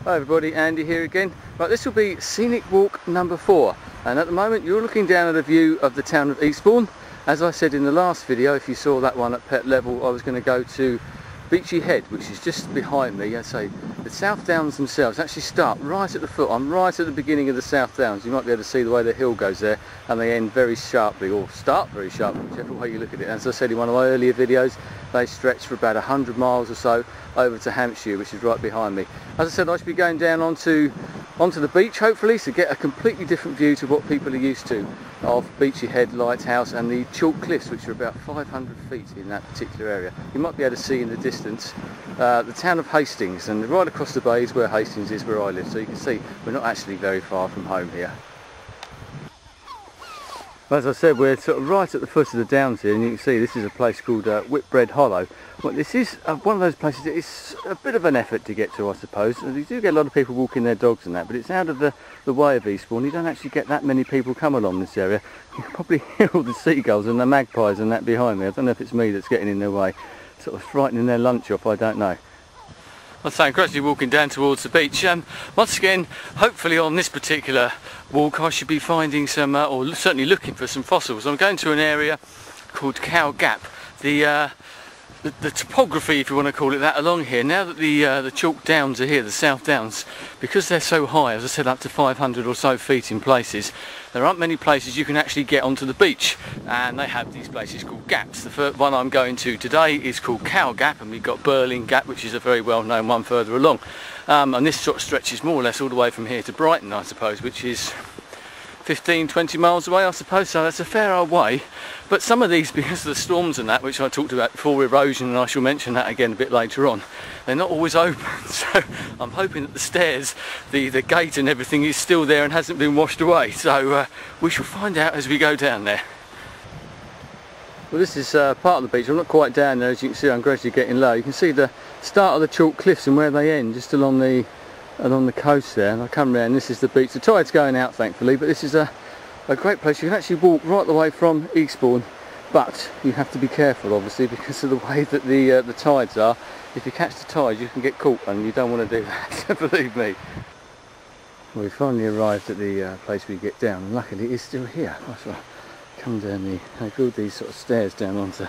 Hi everybody, Andy here again. Right, this will be Scenic Walk number 4, and at the moment you're looking down at a view of the town of Eastbourne. As I said in the last video, if you saw that one at pet level, I was going to go to Beachy Head, which is just behind me. I say the South Downs themselves actually start right at the foot. I'm right at the beginning of the South Downs. You might be able to see the way the hill goes there, and they end very sharply, or start very sharply, whichever way you look at it. As I said in one of my earlier videos, they stretch for about 100 miles or so over to Hampshire, which is right behind me. As I said, I should be going down onto the beach hopefully to get a completely different view to what people are used to of Beachy Head Lighthouse and the chalk cliffs, which are about 500 feet in that particular area. You might be able to see in the distance the town of Hastings, and right across the bay is where Hastings is, where I live, so you can see we're not actually very far from home here. As I said, we're sort of right at the foot of the downs here, and you can see this is a place called Whitbread Hollow. Well, this is one of those places that is a bit of an effort to get to, I suppose. You do get a lot of people walking their dogs and that, but it's out of the way of Eastbourne. You don't actually get that many people come along this area. You can probably hear all the seagulls and the magpies and that behind me. I don't know if it's me that's getting in their way, sort of frightening their lunch off, I don't know. I'm gradually walking down towards the beach. Once again, hopefully on this particular walk I should be finding some, or certainly looking for some fossils. I'm going to an area called Cow Gap. The topography, if you want to call it that, along here, now that the chalk downs are here, the South Downs, because they're so high, as I said, up to 500 or so feet in places, there aren't many places you can actually get onto the beach, and they have these places called gaps. The first one I'm going to today is called Cow Gap, and we've got Burling Gap, which is a very well known one further along, and this sort of stretches more or less all the way from here to Brighton, I suppose, which is 15-20 miles away, I suppose, so that's a fair old way. But some of these, because of the storms and that, which I talked about before, erosion, and I shall mention that again a bit later on, they're not always open. So I'm hoping that the stairs, the gate and everything is still there and hasn't been washed away. So we shall find out as we go down there. Well, this is part of the beach. I'm not quite down there, as you can see. I'm gradually getting low. You can see the start of the chalk cliffs and where they end, just along the coast there, and I come round. This is the beach. The tide's going out, thankfully, but this is a great place. You can actually walk right the way from Eastbourne, but you have to be careful, obviously, because of the way that the tides are. If you catch the tide, you can get caught, and you don't want to do that, believe me. Well, we finally arrived at the place we get down, and luckily it is still here. I come down they build these sort of stairs down onto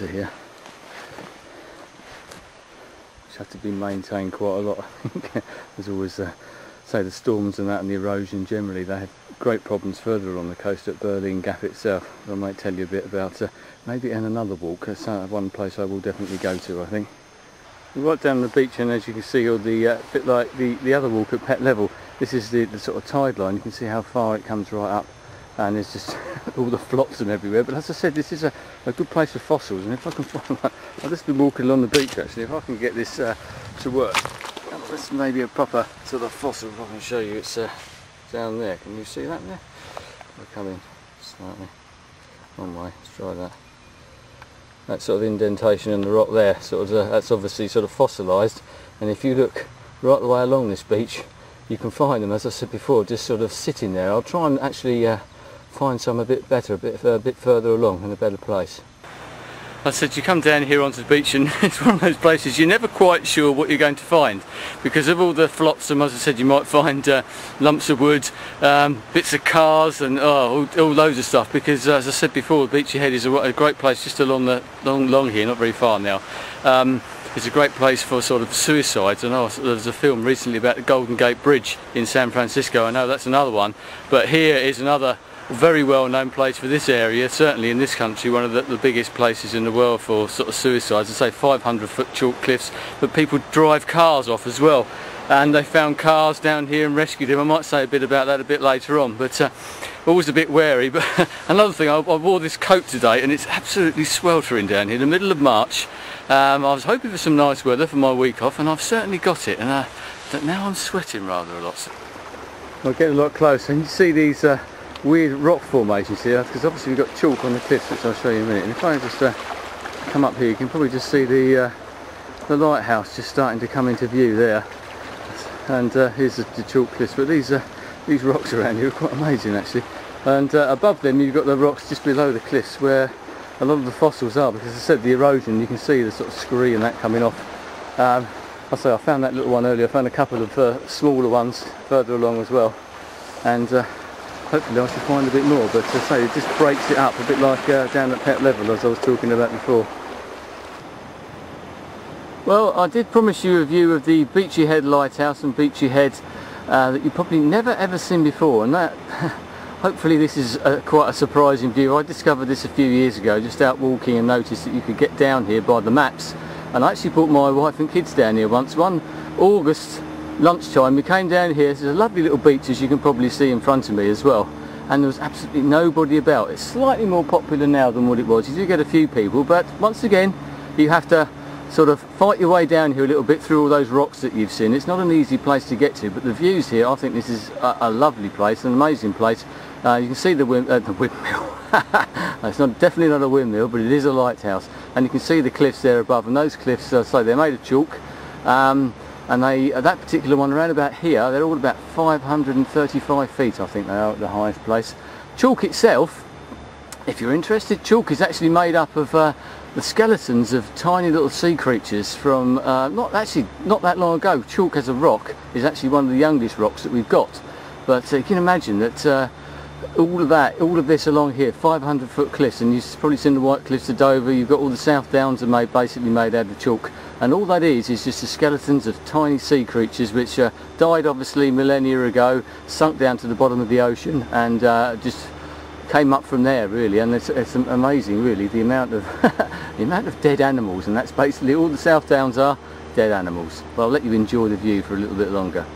here, have to be maintained quite a lot. I think there's always say the storms and that, and the erosion generally. They have great problems further along the coast at Burling Gap itself. I might tell you a bit about maybe in another walk. That's one place I will definitely go to, I think. We're right down the beach, and as you can see, or the bit like the other walk at pet level, this is the sort of tide line. You can see how far it comes right up, and there's just all the flotsam everywhere. But as I said, this is a good place for fossils, and if I can find one, I've just been walking along the beach actually. If I can get this to work, this may be a proper sort of fossil. If I can show you, it's down there. Can you see that there? I'll come in slightly. One way. Let's try that. That sort of indentation in the rock there, sort of that's obviously sort of fossilised. And if you look right the way along this beach, you can find them, as I said before, just sort of sitting there. I'll try and actually find some a bit better, a bit further along in a better place. I said, you come down here onto the beach, and it's one of those places you're never quite sure what you're going to find because of all the flotsam. As I said, you might find lumps of wood, bits of cars, and all loads of stuff, because as I said before, Beachy Head is a great place just along here, not very far now. It's a great place for sort of suicides. I know there was a film recently about the Golden Gate Bridge in San Francisco. I know that's another one, but here is another very well known place for this area, certainly in this country, one of the biggest places in the world for sort of suicides. I say 500-foot chalk cliffs, but people drive cars off as well, and they found cars down here and rescued them. I might say a bit about that a bit later on, but always a bit wary. But another thing, I wore this coat today, and it's absolutely sweltering down here in the middle of March. I was hoping for some nice weather for my week off, and I've certainly got it, and now I'm sweating rather a lot. I'll get a lot closer, and you see these weird rock formations here, because obviously we've got chalk on the cliffs, which I'll show you in a minute. And if I just come up here, you can probably just see the lighthouse just starting to come into view there. And here's the chalk cliffs. But these rocks around here are quite amazing actually. And above them you've got the rocks just below the cliffs where a lot of the fossils are, because as I said, the erosion, you can see the sort of scree and that coming off. I say I found that little one earlier. I found a couple of smaller ones further along as well, and hopefully I should find a bit more. But as I say, it just breaks it up a bit like down at Pet Level, as I was talking about before. Well, I did promise you a view of the Beachy Head Lighthouse and Beachy Head that you've probably never ever seen before, and that hopefully this is quite a surprising view. I discovered this a few years ago, just out walking, and noticed that you could get down here by the maps, and I actually brought my wife and kids down here once. One August lunchtime we came down here. There's a lovely little beach, as you can probably see in front of me as well, and there was absolutely nobody about. It's slightly more popular now than what it was. You do get a few people, but once again you have to sort of fight your way down here a little bit through all those rocks that you've seen. It's not an easy place to get to, but the views here, I think this is a lovely place, an amazing place. You can see the windmill. It's definitely not a windmill, but it is a lighthouse, and you can see the cliffs there above, and those cliffs, so they're made of chalk, and they, that particular one around about here, they're all about 535 feet, I think they are at the highest place. Chalk itself, if you're interested, chalk is actually made up of the skeletons of tiny little sea creatures from not that long ago. Chalk as a rock is actually one of the youngest rocks that we've got, but you can imagine that all of this along here, 500-foot cliffs, and you've probably seen the White Cliffs of Dover. You've got all the South Downs are basically made out of chalk, and all that is just the skeletons of tiny sea creatures which died obviously millennia ago, sunk down to the bottom of the ocean, and just came up from there really. And it's amazing really the amount of the amount of dead animals, and that's basically all the South Downs are, dead animals. But I'll let you enjoy the view for a little bit longer.